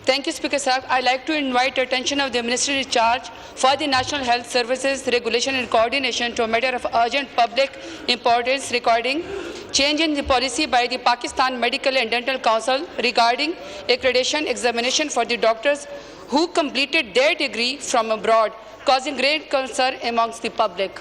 Thank you, Speaker Sahib. I'd like to invite attention of the Ministry in charge for the National Health Services Regulation and Coordination to a matter of urgent public importance regarding change in the policy by the Pakistan Medical and Dental Council regarding accreditation examination for the doctors who completed their degree from abroad, causing great concern amongst the public.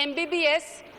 MBBS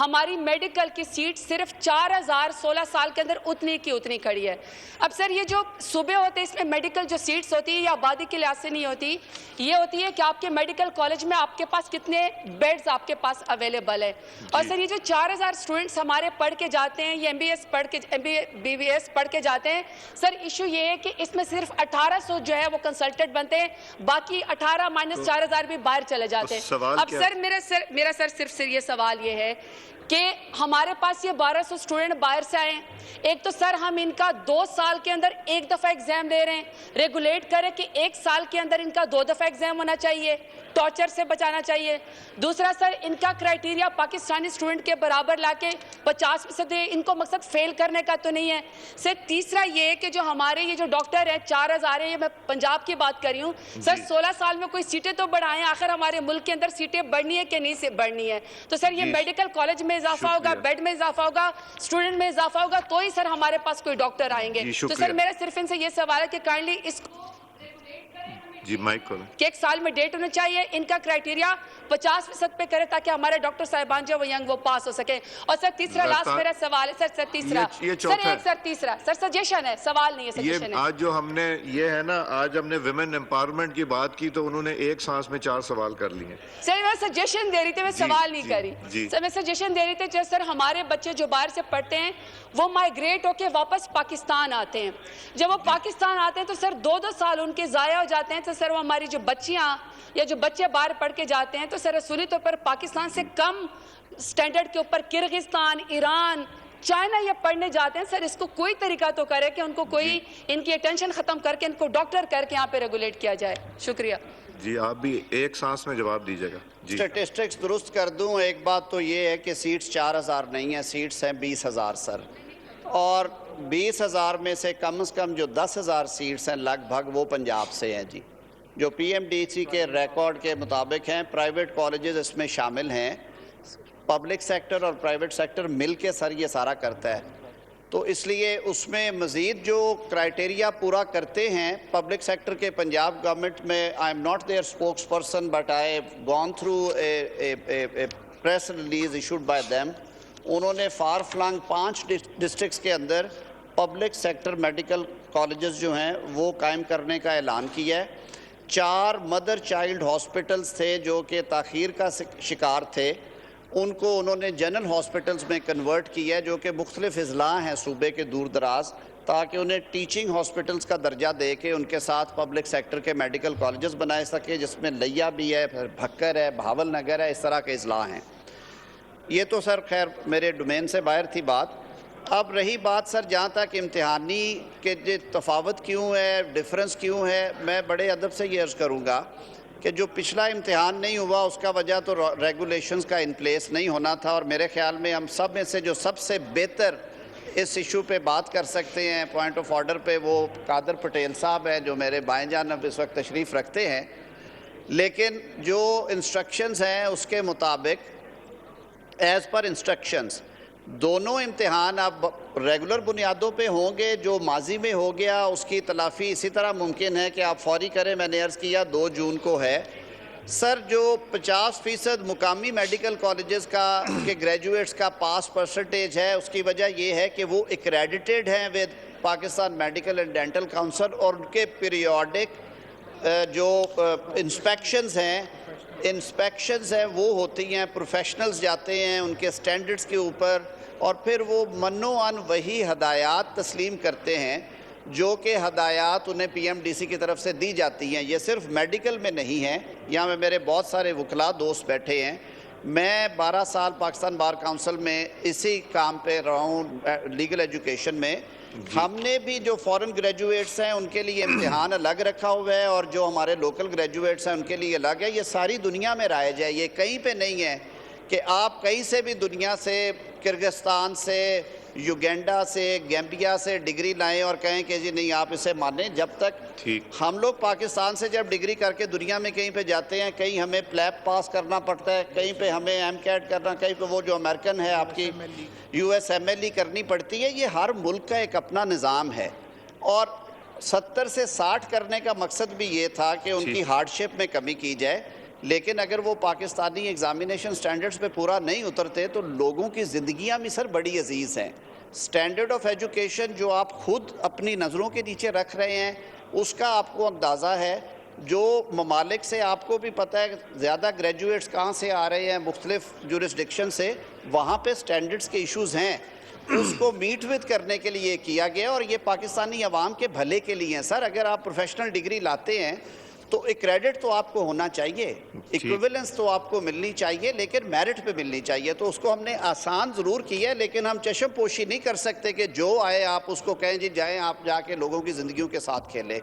ہماری medical کی set صرف 4000 16 سال کے اندر اتنی کی اتنی کھڑی ہے. اب سر یہ جو صوبے ہوتے ہیں اس میں میڈیکل جو سیٹس ہوتی ہے یہ آبادی کے لحاظ سے نہیں ہوتی, یہ ہوتی ہے کہ آپ کے میڈیکل کالج میں آپ کے پاس کتنے بیڈز آپ کے پاس اویلیبل ہے. اور سر یہ جو 4000 اسٹوڈنٹس ہمارے پڑھ کے جاتے ہیں, یہ بی بی ایس پڑھ کے جاتے ہیں, سر ایشو یہ ہے کہ اس میں صرف 1800 جو ہے وہ کنسلٹنٹ بنتے ہیں, باقی 18 مائنس 4000 بھی باہر چلے جاتے ہیں. اب سر میرا صرف یہ سوال یہ ہے کہ ہمارے پاس یہ 1200 اسٹوڈنٹ باہر سے آئے ہیں. ایک تو سر ہم ان کا 2 سال کے اندر ایک دفعہ ایگزام لے رہے ہیں, ریگولیٹ کریں کہ 1 سال کے اندر ان کا 2 دفعہ ایگزام ہونا چاہیے, ٹارچر سے بچانا چاہیے. دوسرا سر ان کا کرائٹیریا پاکستانی اسٹوڈنٹ کے برابر لا کے 50% ان کو مقصد فیل کرنے کا تو نہیں ہے. سر تیسرا یہ ہے کہ جو ہمارے یہ جو ڈاکٹر ہیں 4000 ہیں, یہ میں پنجاب کی بات کر رہی ہوں سر, 16 سال میں کوئی سیٹیں تو بڑھائیں, آخر ہمارے ملک کے اندر سیٹیں بڑھنی ہے کہ نہیں سے بڑھنی ہے. تو سر یہ میڈیکل کالج میں اضافہ ہوگا, بیڈ میں اضافہ ہوگا, اسٹوڈنٹ میں اضافہ ہوگا, تو ہی سر ہمارے پاس کوئی ڈاکٹر آئیں گے. تو سر میرا صرف ان سے یہ سوال ہے کہ کائنڈلی اس کو کہ 1 سال میں ڈیٹ ہونا چاہیے, ان کا کرائٹیریا 50% پہ کرے تاکہ ہمارے ڈاکٹر صاحبان جو وہ ینگ وہ پاس ہو سکیں. اور سر تیسرا لاسٹ میرا سوال ہے سر تیسرا سر سجیشن ہے, سوال نہیں ہے, سجیشن ہے. آج جو ہم نے یہ ہے نا, آج ہم نے ویمن امپاورمنٹ کی بات کی تو انہوں نے ایک سانس میں 4 سوال کر لیے. سر میں سجیشن دے رہی تھی, میں سوال نہیں کری. سر میں سجیشن دے رہی تھی سر ہمارے بچے جو باہر سے پڑھتے ہیں وہ مائگریٹ ہو کے واپس پاکستان آتے ہیں. جب وہ پاکستان آتے ہیں تو سر 2 سال ان کے ضائع ہو جاتے ہیں. تو سر وہ ہماری جو بچیاں یا جو بچے باہر پڑھ کے جاتے ہیں تو سر اصولی طور پر پاکستان سے کم سٹینڈرڈ کے اوپر کرغزستان, ایران, چائنا یہ پڑھنے جاتے ہیں. سر اس کو کوئی طریقہ تو کرے کہ ان کو کوئی ان کی اٹینشن ختم کر کے ان کو ڈاکٹر کر کے یہاں پہ ریگولیٹ کیا جائے. شکریہ. جی آپ بھی ایک سانس میں جواب دیجیے گا. اسٹیٹسٹکس درست کر دوں, ایک بات تو یہ ہے کہ سیٹس 4000 نہیں ہیں, سیٹس ہیں 20000 سر, اور 20000 میں سے کم جو 10000 سیٹس ہیں لگ بھگ وہ پنجاب سے ہیں. جی جو پی ایم ڈی سی کے ریکارڈ کے مطابق ہیں, پرائیویٹ کالجز اس میں شامل ہیں, پبلک سیکٹر اور پرائیویٹ سیکٹر مل کے سر یہ سارا کرتا ہے. تو اس لیے اس میں مزید جو کرائٹیریا پورا کرتے ہیں پبلک سیکٹر کے, پنجاب گورنمنٹ میں I am not their spokesperson but I have gone through a press release issued by them. انہوں نے فار فلنگ 5 ڈسٹرکٹس کے اندر پبلک سیکٹر میڈیکل کالجز جو ہیں وہ قائم کرنے کا اعلان کیا ہے. 4 مدر چائلڈ ہاسپٹلز تھے جو کہ تاخیر کا شکار تھے, ان کو انہوں نے جنرل ہاسپٹلز میں کنورٹ کیا ہے جو کہ مختلف اضلاع ہیں صوبے کے دور دراز, تاکہ انہیں ٹیچنگ ہاسپٹلز کا درجہ دے کے ان کے ساتھ پبلک سیکٹر کے میڈیکل کالجز بنائے سکے, جس میں لیا بھی ہے, پھر بھکر ہے, بھاول نگر ہے, اس طرح کے اضلاع ہیں. یہ تو سر خیر میرے ڈومین سے باہر تھی بات. اب رہی بات سر جہاں تک امتحانی کے تفاوت کیوں ہے, ڈفرنس کیوں ہے, میں بڑے ادب سے یہ عرض کروں گا کہ جو پچھلا امتحان نہیں ہوا اس کا وجہ تو ریگولیشنز کا ان پلیس نہیں ہونا تھا. اور میرے خیال میں ہم سب میں سے جو سب سے بہتر اس ایشو پہ بات کر سکتے ہیں پوائنٹ آف آرڈر پہ, وہ قادر پٹیل صاحب ہیں جو میرے بائیں جانب اس وقت تشریف رکھتے ہیں. لیکن جو انسٹرکشنز ہیں اس کے مطابق ایز پر انسٹرکشنز دونوں امتحان اب ریگولر بنیادوں پہ ہوں گے. جو ماضی میں ہو گیا اس کی تلافی اسی طرح ممکن ہے کہ آپ فوری کریں. میں نے عرض کیا 2 جون کو ہے سر. جو 50% مقامی میڈیکل کالجز کا کے گریجویٹس کا پاس پرسنٹیج ہے, اس کی وجہ یہ ہے کہ وہ ایکریڈیٹڈ ہیں with Pakistan medical and dental council, اور ان کے پیریوڈک جو انسپیکشنز ہیں وہ ہوتی ہیں, پروفیشنلز جاتے ہیں ان کے سٹینڈرڈز کے اوپر, اور پھر وہ منو ان وہی ہدایات تسلیم کرتے ہیں جو کہ ہدایات انہیں پی ایم ڈی سی کی طرف سے دی جاتی ہیں. یہ صرف میڈیکل میں نہیں ہیں, یہاں میں میرے بہت سارے وکلاء دوست بیٹھے ہیں. میں 12 سال پاکستان بار کاؤنسل میں اسی کام پہ رہا ہوں لیگل ایجوکیشن میں. ہم نے بھی جو فورن گریجویٹس ہیں ان کے لیے امتحان الگ رکھا ہوا ہے, اور جو ہمارے لوکل گریجویٹس ہیں ان کے لیے الگ ہے. یہ ساری دنیا میں رائج ہے, یہ کہیں پہ نہیں ہے کہ آپ کہیں سے بھی دنیا سے, کرغزستان سے, یوگینڈا سے, گیمبیا سے ڈگری لائیں اور کہیں کہ جی نہیں آپ اسے مانیں. جب تک ہم لوگ پاکستان سے جب ڈگری کر کے دنیا میں کہیں پہ جاتے ہیں, کہیں ہمیں پلیپ پاس کرنا پڑتا ہے, کہیں پہ ہمیں ایم کیٹ کرنا, کہیں پہ وہ جو امریکن ہے آپ کی U S M L E کرنی پڑتی ہے. یہ ہر ملک کا ایک اپنا نظام ہے, اور 70 سے 60 کرنے کا مقصد بھی یہ تھا کہ ان کی ہارڈشپ میں کمی کی جائے. لیکن اگر وہ پاکستانی ایگزامینیشن سٹینڈرڈز پہ پورا نہیں اترتے تو لوگوں کی زندگیاں بھی سر بڑی عزیز ہیں. سٹینڈرڈ آف ایجوکیشن جو آپ خود اپنی نظروں کے نیچے رکھ رہے ہیں اس کا آپ کو اندازہ ہے. جو ممالک سے آپ کو بھی پتہ ہے زیادہ گریجویٹس کہاں سے آ رہے ہیں مختلف جورسڈکشن سے, وہاں پہ سٹینڈرڈز کے ایشوز ہیں. اس کو میٹ وتھ کرنے کے لیے کیا گیا اور یہ پاکستانی عوام کے بھلے کے لیے ہیں. سر اگر آپ پروفیشنل ڈگری لاتے ہیں تو ایک کریڈٹ تو آپ کو ہونا چاہیے, ایکویولنس تو آپ کو ملنی چاہیے, لیکن میرٹ پہ ملنی چاہیے. تو اس کو ہم نے آسان ضرور کیا ہے, لیکن ہم چشم پوشی نہیں کر سکتے کہ جو آئے آپ اس کو کہیں جی جائیں آپ جا کے لوگوں کی زندگیوں کے ساتھ کھیلیں.